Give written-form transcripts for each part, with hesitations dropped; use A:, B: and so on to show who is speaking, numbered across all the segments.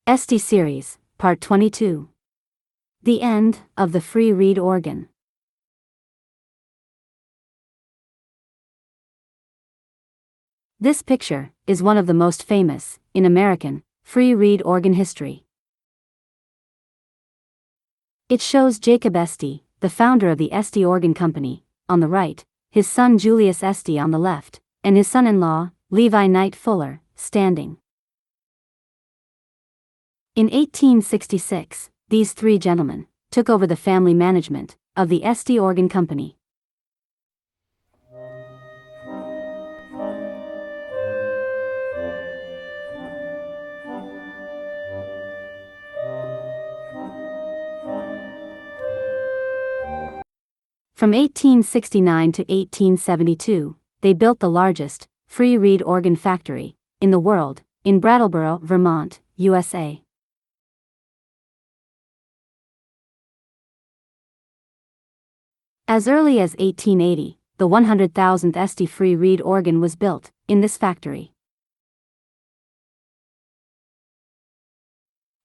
A: Estey Series, Part 22. The End of the Free Reed Organ. This picture is one of the most famous, in American, free reed organ history. It shows Jacob Estey, the founder of the Estey Organ Company, on the right, his son Julius Estey on the left, and his son-in-law, Levi Knight Fuller, standing. In 1866, these three gentlemen took over the family management of the Estey Organ Company. From 1869 to 1872, they built the largest free reed organ factory in the world, in Brattleboro, Vermont, USA. As early as 1880, the 100,000th Estey Free Reed organ was built in this factory.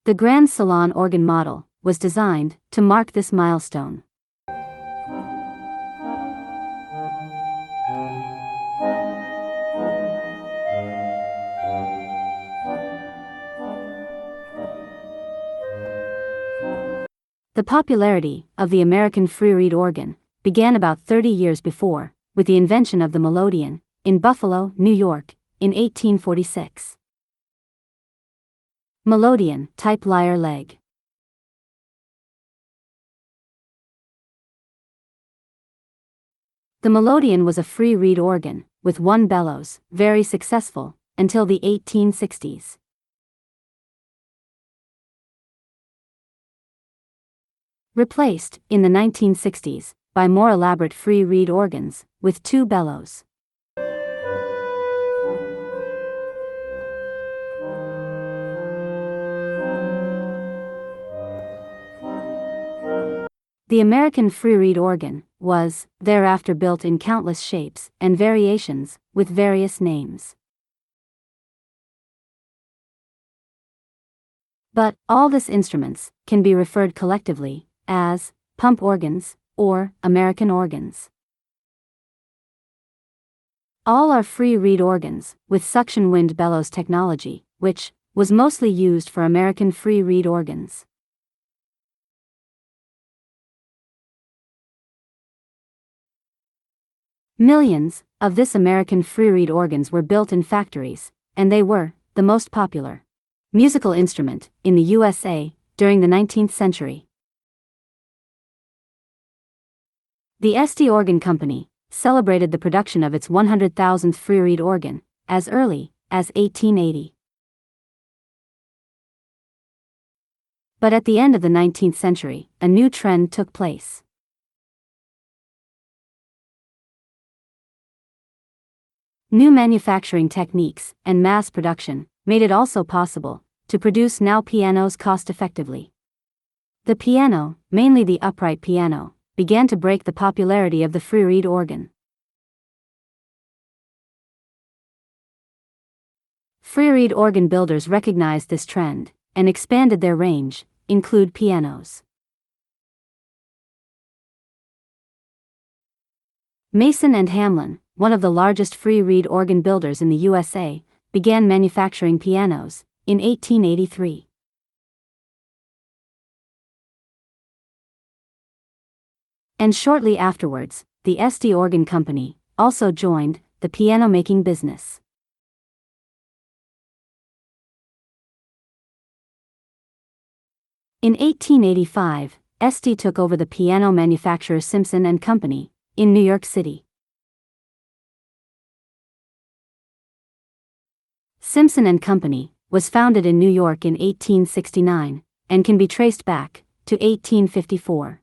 A: The Grand Salon organ model was designed to mark this milestone. The popularity of the American free reed organ began about 30 years before, with the invention of the melodeon, in Buffalo, New York, in 1846. Melodeon, type lyre leg. The melodeon was a free reed organ, with one bellows, very successful, until the 1860s. Replaced, in the 1960s, by more elaborate free reed organs, with two bellows. The American free reed organ was, thereafter, built in countless shapes and variations, with various names. But all these instruments can be referred collectively as pump organs or American organs. All are free reed organs with suction wind bellows technology, which was mostly used for American free reed organs. Millions of this American free reed organs were built in factories, and they were the most popular musical instrument in the USA during the 19th century. The Estey Organ Company celebrated the production of its 100,000th free reed organ as early as 1880. But at the end of the 19th century, a new trend took place. New manufacturing techniques and mass production made it also possible to produce now pianos cost-effectively. The piano, mainly the upright piano, began to break the popularity of the free reed organ. Free reed organ builders recognized this trend and expanded their range, include pianos. Mason and Hamlin, one of the largest free reed organ builders in the USA, began manufacturing pianos in 1883. And shortly afterwards, the Estey Organ Company also joined the piano-making business. In 1885, Estey took over the piano manufacturer Simpson & Company in New York City. Simpson & Company was founded in New York in 1869 and can be traced back to 1854.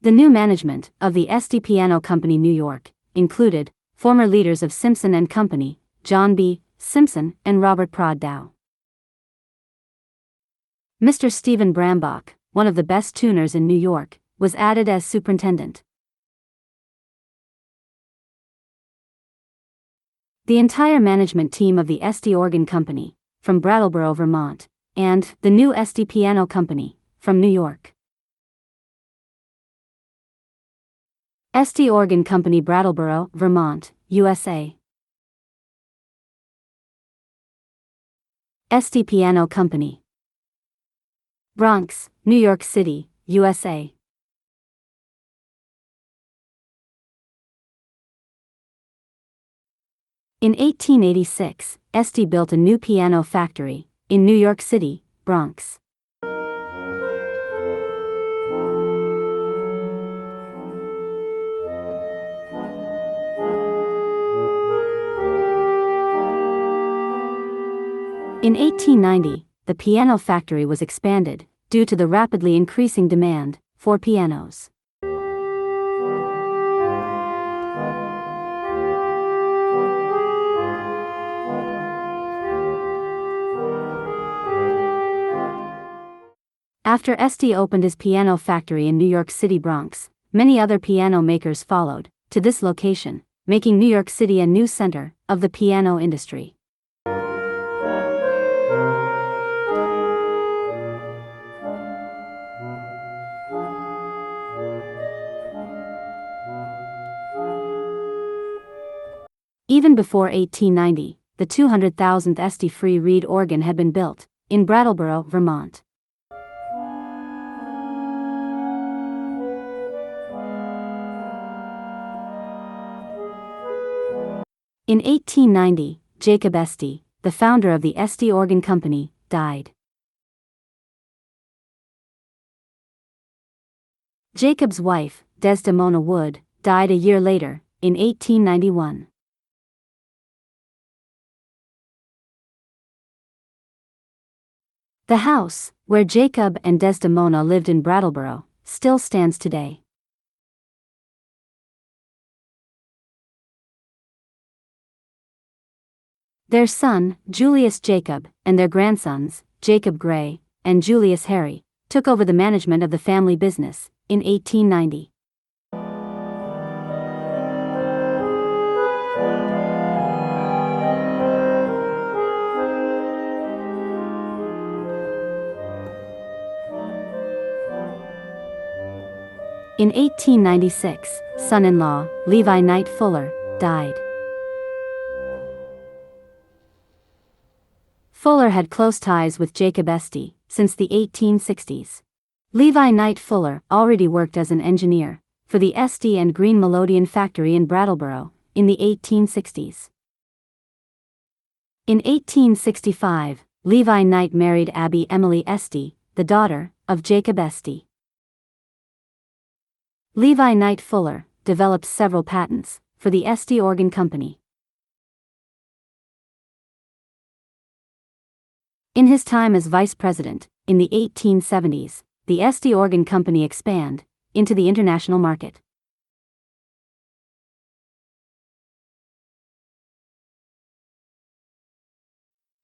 A: The new management of the Estey Piano Company New York included former leaders of Simpson & Company, John B. Simpson and Robert Proddow. Mr. Stephen Brambach, one of the best tuners in New York, was added as superintendent. The entire management team of the Estey Organ Company, from Brattleboro, Vermont, and the new Estey Piano Company, from New York. Estey Organ Company, Brattleboro, Vermont, USA. Estey Piano Company, Bronx, New York City, USA. In 1886, Estey built a new piano factory in New York City, Bronx. In 1890, the piano factory was expanded due to the rapidly increasing demand for pianos. After Estey opened his piano factory in New York City, Bronx, many other piano makers followed to this location, making New York City a new center of the piano industry. Even before 1890, the 200,000th Estey Free Reed organ had been built in Brattleboro, Vermont. In 1890, Jacob Estey, the founder of the Estey Organ Company, died. Jacob's wife, Desdemona Wood, died a year later, in 1891. The house, where Jacob and Desdemona lived in Brattleboro, still stands today. Their son, Julius Jacob, and their grandsons, Jacob Gray and Julius Harry, took over the management of the family business in 1890. In 1896, son-in-law, Levi Knight Fuller, died. Fuller had close ties with Jacob Estey since the 1860s. Levi Knight Fuller already worked as an engineer for the Estey and Green Melodeon factory in Brattleboro in the 1860s. In 1865, Levi Knight married Abby Emily Estey, the daughter of Jacob Estey. Levi Knight Fuller developed several patents for the Estey Organ Company. In his time as vice president, in the 1870s, the Estey Organ Company expanded into the international market.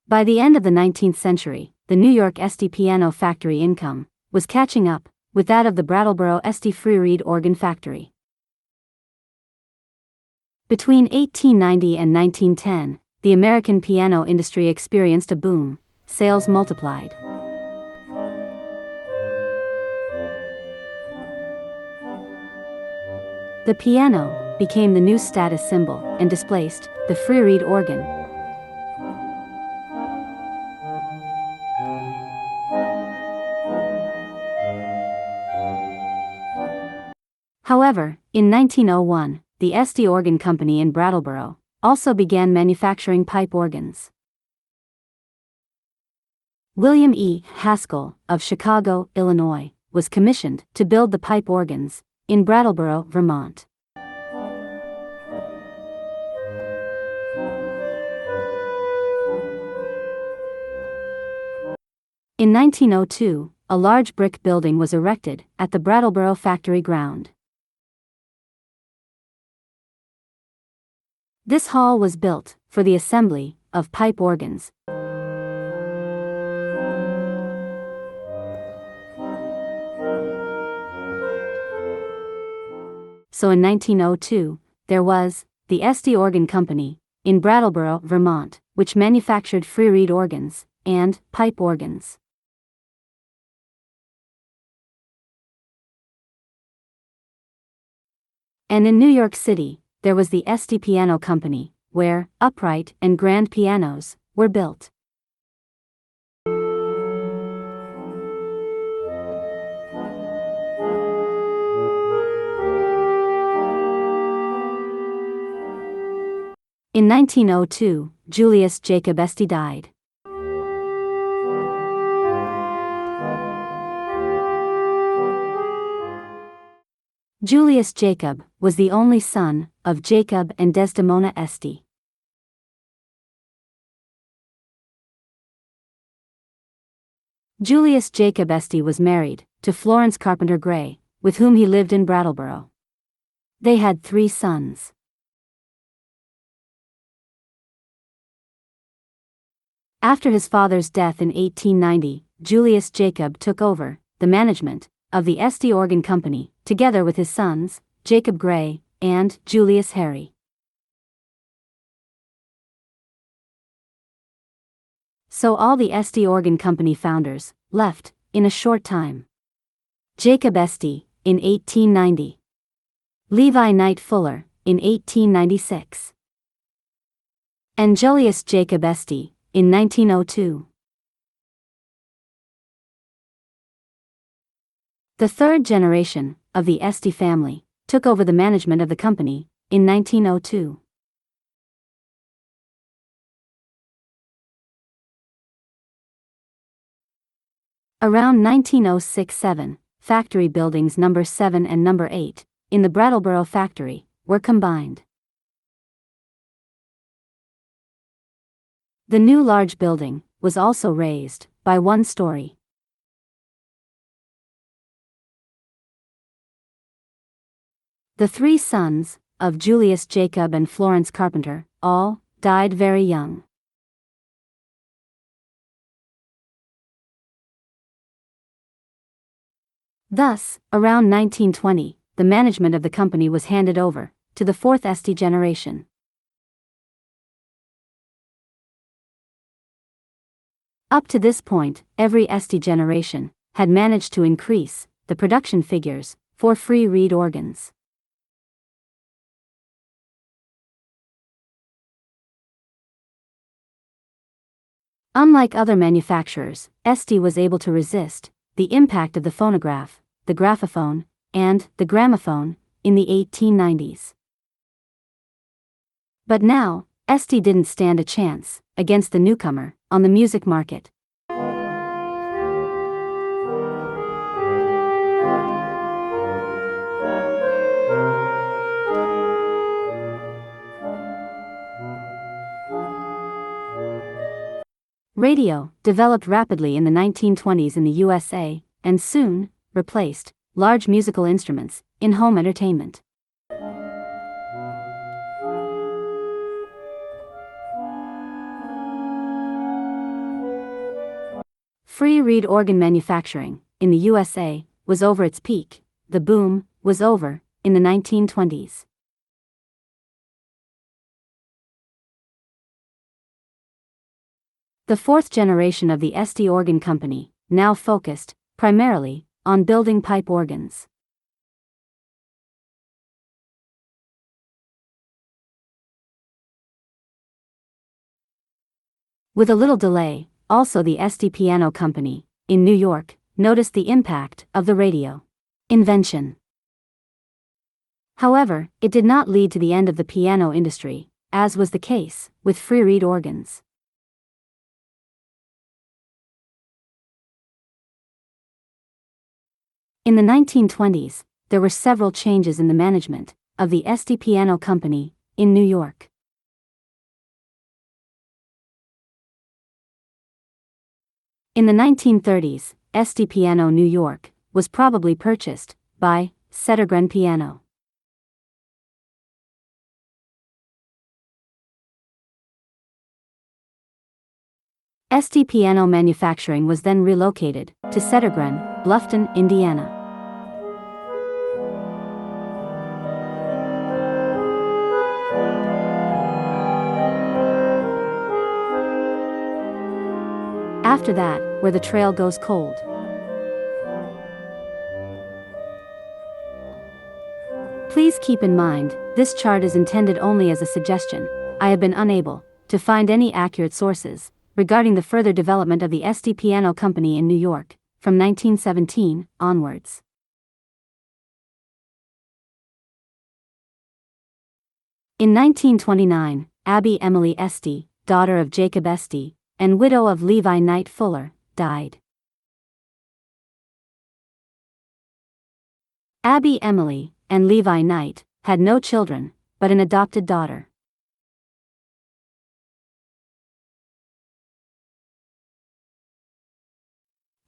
A: By the end of the 19th century, the New York Estey Piano Factory income was catching up with that of the Brattleboro Estey Free Reed organ factory. Between 1890 and 1910, the American piano industry experienced a boom. Sales multiplied. The piano became the new status symbol and displaced the free reed organ. However, in 1901, the Estey Organ Company in Brattleboro also began manufacturing pipe organs. William E. Haskell, of Chicago, Illinois, was commissioned to build the pipe organs in Brattleboro, Vermont. In 1902, a large brick building was erected at the Brattleboro factory ground. This hall was built for the assembly of pipe organs. So in 1902, there was the Estey Organ Company in Brattleboro, Vermont, which manufactured free reed organs and pipe organs. And in New York City, there was the Estey Piano Company, where upright and grand pianos were built. In 1902, Julius Jacob Estey died. Julius Jacob was the only son of Jacob and Desdemona Estey. Julius Jacob Estey was married to Florence Carpenter Gray, with whom he lived in Brattleboro. They had 3 sons. After his father's death in 1890, Julius Jacob took over the management of the Estey Organ Company, together with his sons, Jacob Gray and Julius Harry. So all the Estey Organ Company founders left in a short time. Jacob Estey in 1890. Levi Knight Fuller in 1896. And Julius Jacob Estey in 1902. The third generation of the Estey family took over the management of the company in 1902. Around 1906-07, factory buildings number 7 and number 8 in the Brattleboro factory were combined. The new large building was also raised by 1 story. The 3 sons of Julius Jacob and Florence Carpenter all died very young. Thus, around 1920, the management of the company was handed over to the 4th Estey generation. Up to this point, every Estey generation had managed to increase the production figures for free reed organs. Unlike other manufacturers, Estey was able to resist the impact of the phonograph, the graphophone, and the gramophone in the 1890s. But now, Estey didn't stand a chance against the newcomer on the music market. Radio developed rapidly in the 1920s in the USA, and soon replaced large musical instruments in home entertainment. Free reed organ manufacturing in the USA was over its peak. The boom was over in the 1920s. The 4th generation of the Estey Organ Company now focused primarily on building pipe organs. With a little delay, also the Estey Piano Company in New York noticed the impact of the radio invention. However, it did not lead to the end of the piano industry, as was the case with free reed organs. In the 1920s, there were several changes in the management of the Estey Piano Company in New York. In the 1930s, Estey Piano New York was probably purchased by S.H.Jones Organ Piano. Estey Piano manufacturing was then relocated to S.H.Jones, Bluffton, Indiana. after that, where the trail goes cold. Please keep in mind, this chart is intended only as a suggestion. I have been unable to find any accurate sources regarding the further development of the Estey Piano Company in New York, from 1917 onwards. In 1929, Abby Emily Estey, daughter of Jacob Estey, and widow of Levi Knight Fuller, died. Abby Emily and Levi Knight had no children, but an adopted daughter.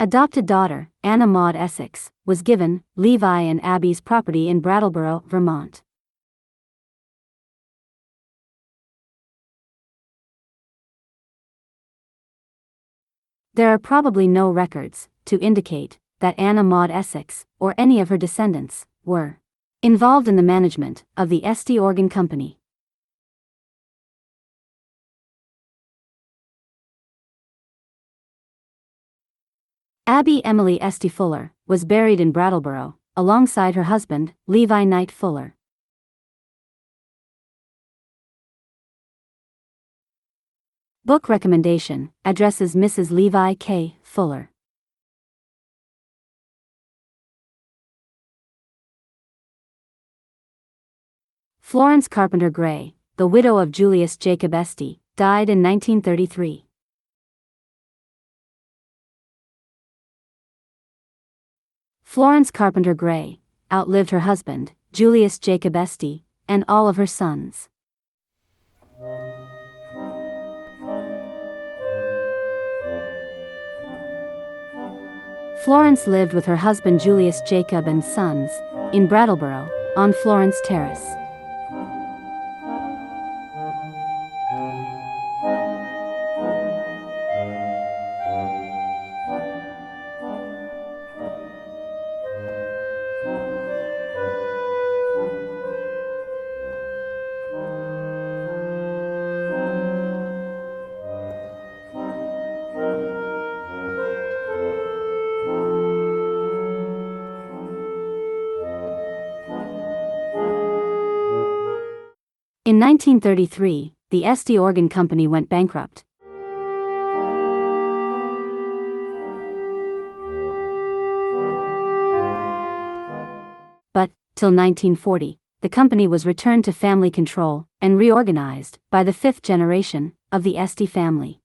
A: Adopted daughter, Anna Maud Essex, was given Levi and Abby's property in Brattleboro, Vermont. There are probably no records to indicate that Anna Maud Essex, or any of her descendants, were involved in the management of the Estey Organ Company. Abby Emily Estey Fuller was buried in Brattleboro, alongside her husband, Levi Knight Fuller. Book recommendation addresses Mrs. Levi K. Fuller. Florence Carpenter Gray, the widow of Julius Jacob Estey, died in 1933. Florence Carpenter Gray outlived her husband, Julius Jacob Estey, and all of her sons. Florence lived with her husband Julius Jacob and sons in Brattleboro, on Florence Terrace. In 1933, the Estey Organ Company went bankrupt. But, till 1940, the company was returned to family control and reorganized by the fifth generation of the Estey family.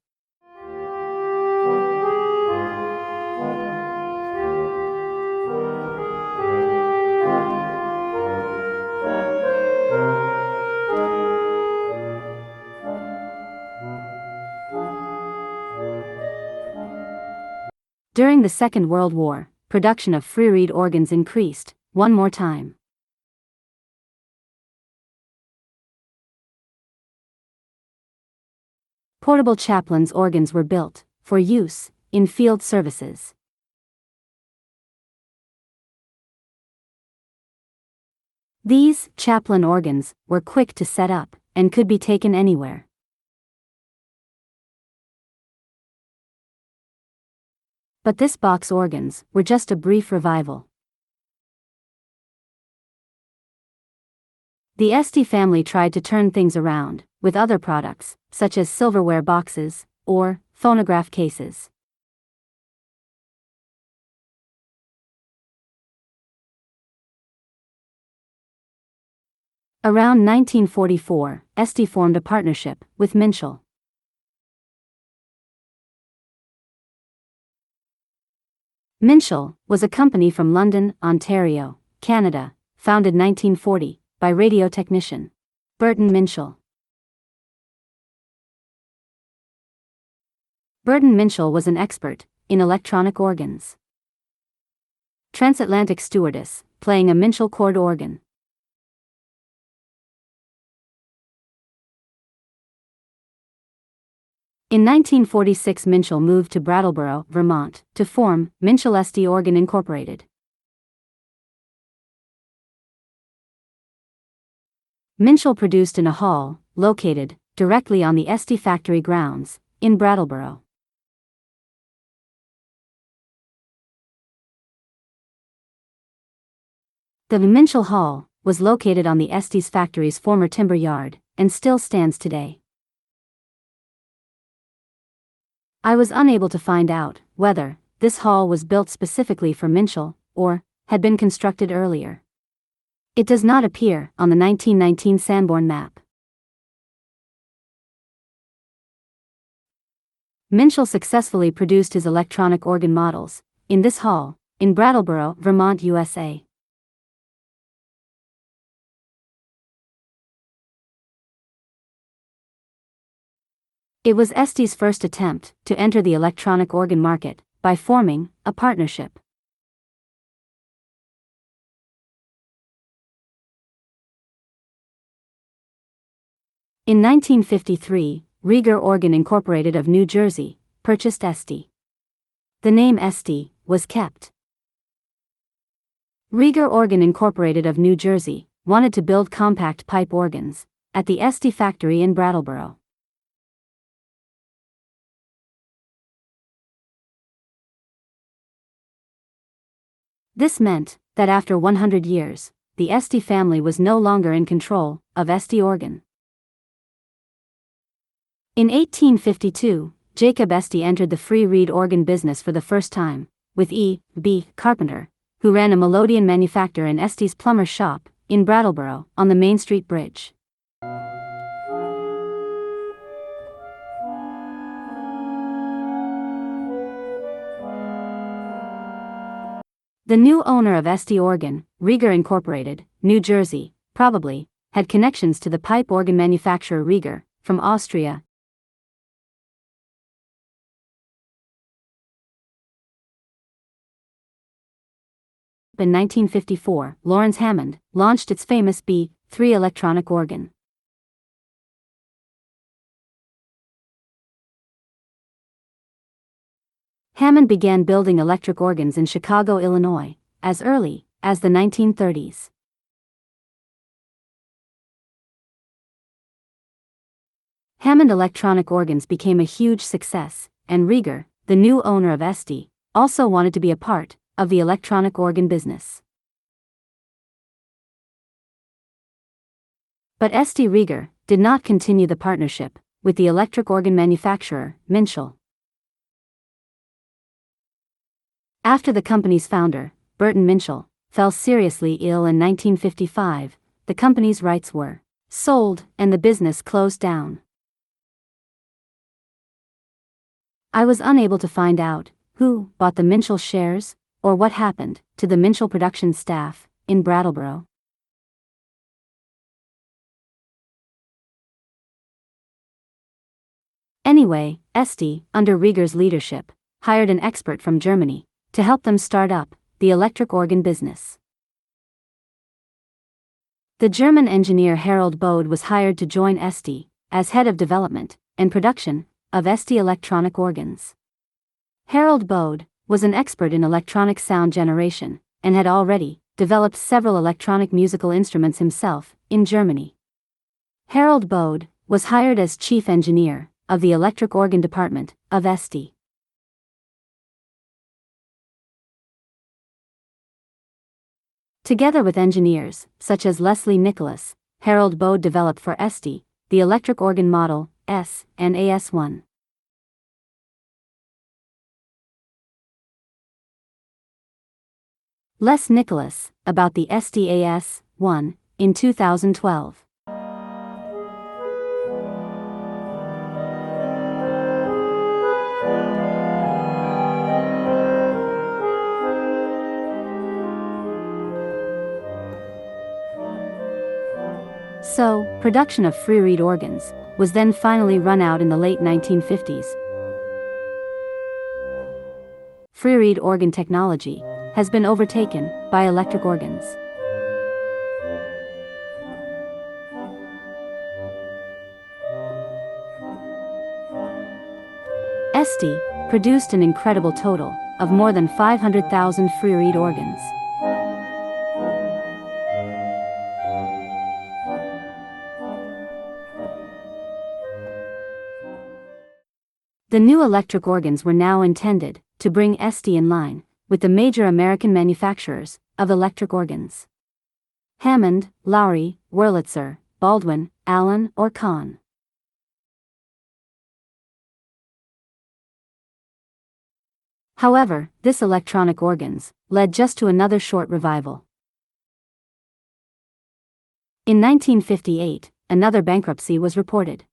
A: During the Second World War, production of free reed organs increased one more time. Portable chaplains' organs were built for use in field services. These chaplain organs were quick to set up and could be taken anywhere. But this box organs were just a brief revival. The Estey family tried to turn things around with other products, such as silverware boxes or phonograph cases. Around 1944, Estey formed a partnership with Minshall. Minshall was a company from London, Ontario, Canada, founded 1940 by radio technician Burton Minshall. Burton Minshall was an expert in electronic organs. Transatlantic stewardess, playing a Minshall chord organ. In 1946, Minshall moved to Brattleboro, Vermont, to form Minshall Estey Organ Incorporated. Minshall produced in a hall located directly on the Estey Factory grounds in Brattleboro. The Minshall Hall was located on the Estey Factory's former timber yard, and still stands today. I was unable to find out whether this hall was built specifically for Minshall, or had been constructed earlier. It does not appear on the 1919 Sanborn map. Minshall successfully produced his electronic organ models in this hall, in Brattleboro, Vermont, USA. It was Estey's first attempt to enter the electronic organ market by forming a partnership. In 1953, Rieger Organ Incorporated of New Jersey purchased Estey. The name Estey was kept. Rieger Organ Incorporated of New Jersey wanted to build compact pipe organs at the Estey Factory in Brattleboro. This meant that after 100 years, the Estey family was no longer in control of Estey Organ. In 1852, Jacob Estey entered the Free Reed organ business for the first time, with E.B. Carpenter, who ran a melodeon manufacturer in Estey's plumber's shop in Brattleboro on the Main Street Bridge. The new owner of Estey Organ, Rieger Incorporated, New Jersey, probably had connections to the pipe organ manufacturer Rieger from Austria. In 1954, Lawrence Hammond launched its famous B3 electronic organ. Hammond began building electric organs in Chicago, Illinois, as early as the 1930s. Hammond electronic organs became a huge success, and Rieger, the new owner of Estey, also wanted to be a part of the electronic organ business. But Estey Rieger did not continue the partnership with the electric organ manufacturer, Minshall. After the company's founder, Burton Minshall, fell seriously ill in 1955, the company's rights were sold and the business closed down. I was unable to find out who bought the Minshall shares, or what happened to the Minshall production staff in Brattleboro. Anyway, Estey, under Rieger's leadership, hired an expert from Germany to help them start up the electric organ business. The German engineer Harald Bode was hired to join Estey as head of development and production of Estey electronic organs. Harald Bode was an expert in electronic sound generation and had already developed several electronic musical instruments himself in Germany. Harald Bode was hired as chief engineer of the electric organ department of Estey. Together with engineers such as Leslie Nicholas, Harald Bode developed for Estey the electric organ model S and AS1. Les Nicholas about the Estey AS1 in 2012. So, production of free reed organs was then finally run out in the late 1950s. Free reed organ technology has been overtaken by electric organs. Estey produced an incredible total of more than 500,000 free reed organs. The new electric organs were now intended to bring Estey in line with the major American manufacturers of electric organs. Hammond, Lowry, Wurlitzer, Baldwin, Allen, or Kahn. However, this electronic organs led just to another short revival. In 1958, another bankruptcy was reported.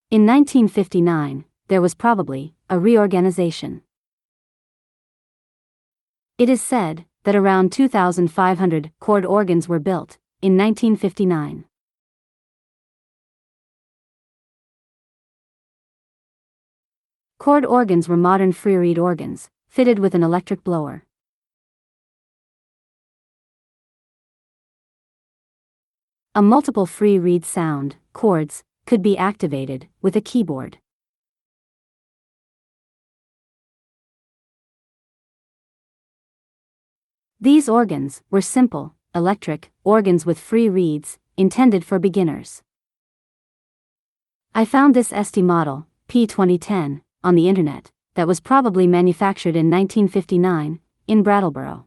A: In 1959, there was probably a reorganization. It is said that around 2,500 chord organs were built in 1959. Chord organs were modern free reed organs, fitted with an electric blower. A multiple free reed sound, chords, could be activated with a keyboard. These organs were simple, electric organs with free reeds, intended for beginners. I found this Estey model, P2010, on the internet, that was probably manufactured in 1959, in Brattleboro.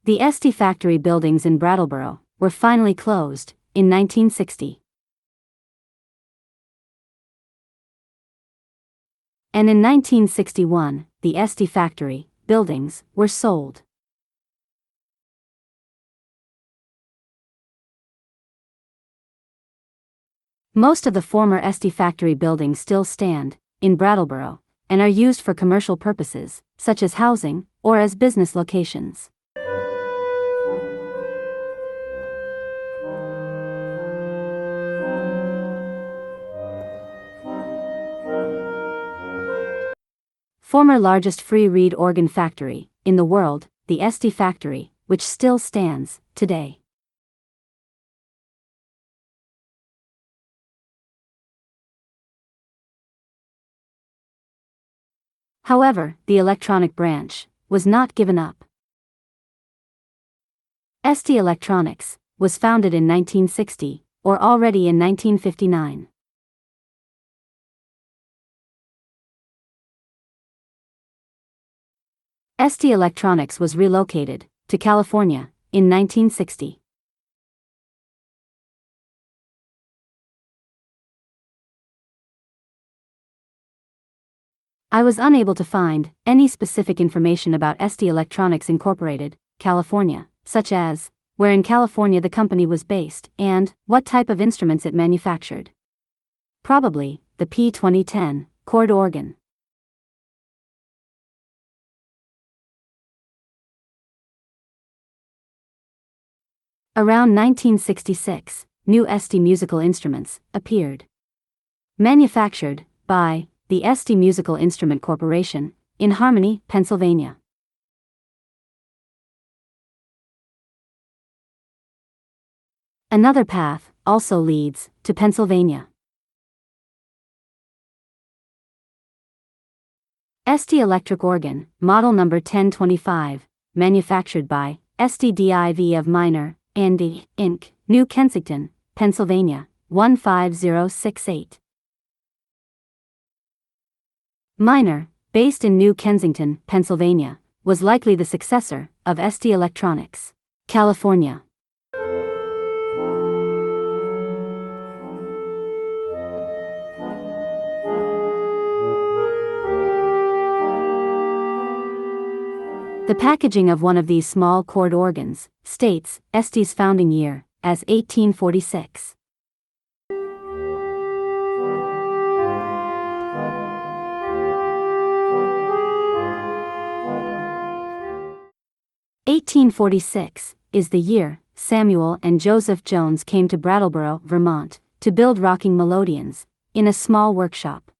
A: The Estey Factory buildings in Brattleboro were finally closed in 1960. And in 1961, the Estey Factory buildings were sold. Most of the former Estey Factory buildings still stand in Brattleboro and are used for commercial purposes, such as housing or as business locations. Former largest free reed organ factory in the world, the Estey Factory, which still stands today. However, the electronic branch was not given up. Estey Electronics was founded in 1960, or already in 1959. Estey Electronics was relocated to California in 1960. I was unable to find any specific information about Estey Electronics Incorporated, California, such as where in California the company was based and what type of instruments it manufactured. Probably the P2010 chord organ. Around 1966, new Estey musical instruments appeared. Manufactured by the Estey Musical Instrument Corporation, in Harmony, Pennsylvania. Another path also leads to Pennsylvania. Estey Electric Organ, model number 1025, manufactured by Estey Div of Minor, Andy, Inc., New Kensington, Pennsylvania, 15068. Minor, based in New Kensington, Pennsylvania, was likely the successor of Estey Electronics, California. The packaging of one of these small chord organs states Estey's founding year as 1846. (1846) is the year Samuel and Joseph Jones came to Brattleboro, Vermont, to build rocking melodeons in a small workshop.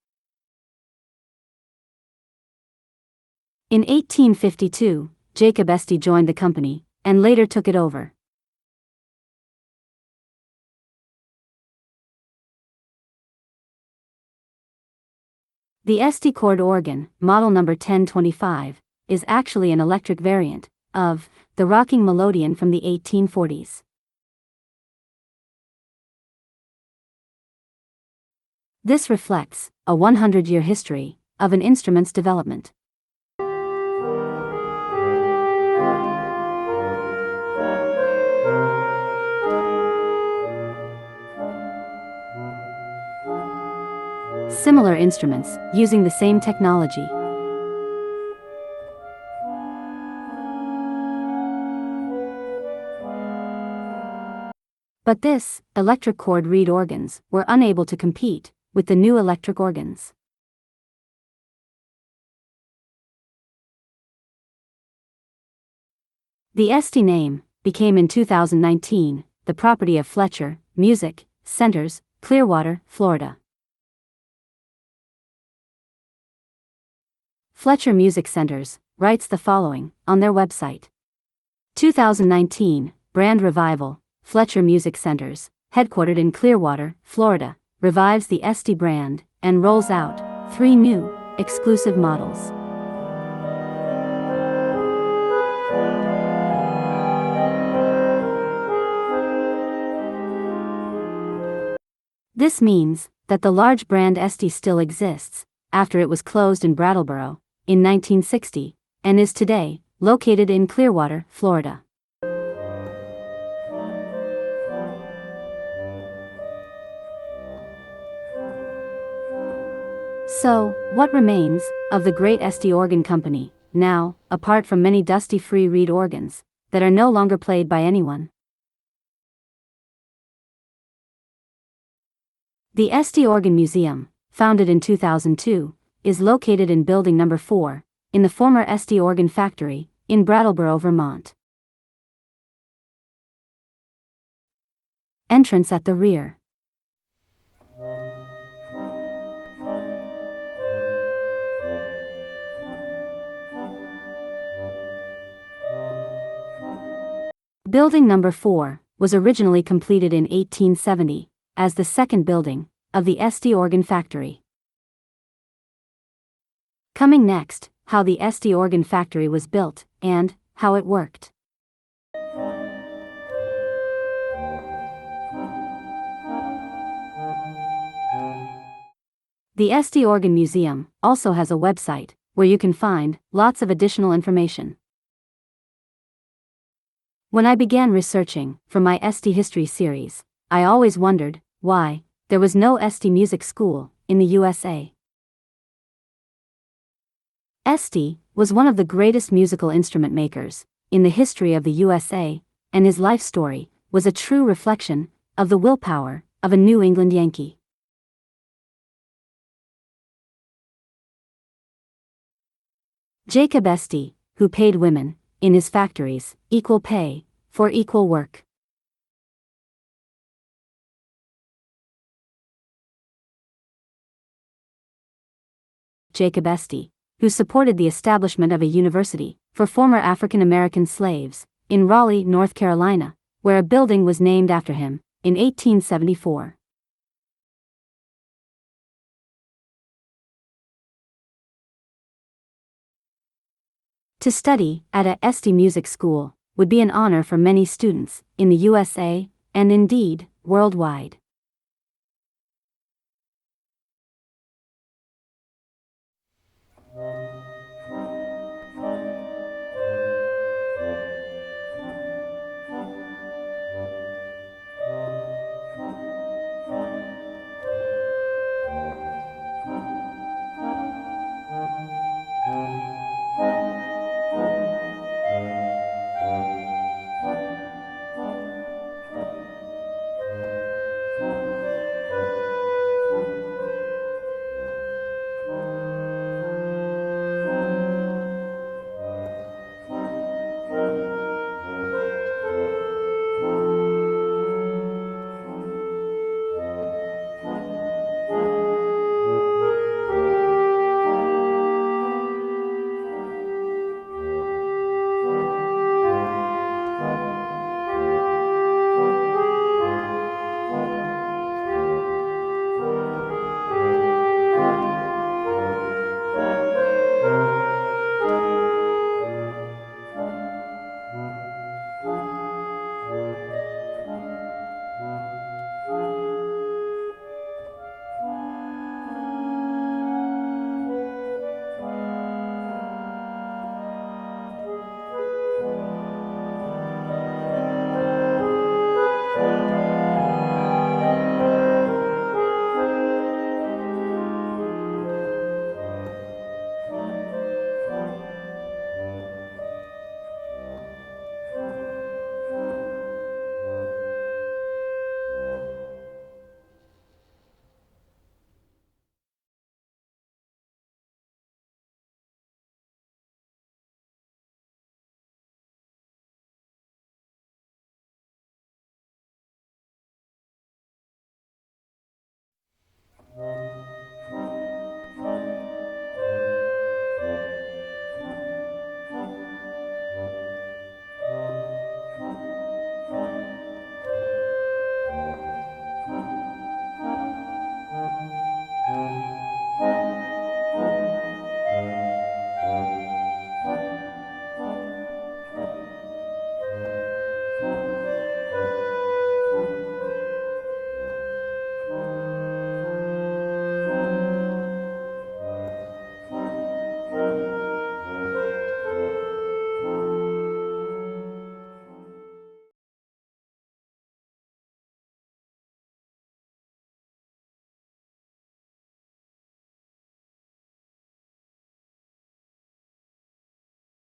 A: In 1852, Jacob Estey joined the company and later took it over. The Estey chord organ, model number 1025, is actually an electric variant of the rocking melodeon from the 1840s. This reflects a 100-year history of an instrument's development. Similar instruments using the same technology. But this, electric cord reed organs were unable to compete with the new electric organs. The Estey name became in 2019 the property of Fletcher Music Centers, Clearwater, Florida. Fletcher Music Centers writes the following on their website. 2019 brand revival. Fletcher Music Centers, headquartered in Clearwater, Florida, revives the Estey brand and rolls out 3 new, exclusive models. This means that the large brand Estey still exists, after it was closed in Brattleboro in 1960, and is today located in Clearwater, Florida. So, what remains of the great Estey Organ Company, now, apart from many dusty free reed organs that are no longer played by anyone? The Estey Organ Museum, founded in 2002, is located in Building No. 4, in the former Estey Organ Factory, in Brattleboro, Vermont. Entrance at the rear. Building No. 4 was originally completed in 1870 as the second building of the Estey Organ Factory. Coming next, how the Estey Organ Factory was built and how it worked. The Estey Organ Museum also has a website where you can find lots of additional information. When I began researching for my Estey History series, I always wondered why there was no Estey Music School in the USA. Estey was one of the greatest musical instrument makers in the history of the USA, and his life story was a true reflection of the willpower of a New England Yankee. Jacob Estey, who paid women in his factories equal pay for equal work. Jacob Estey, who supported the establishment of a university for former African American slaves in Raleigh, North Carolina, where a building was named after him in 1874. To study at a Estey Music School would be an honor for many students in the USA and indeed worldwide.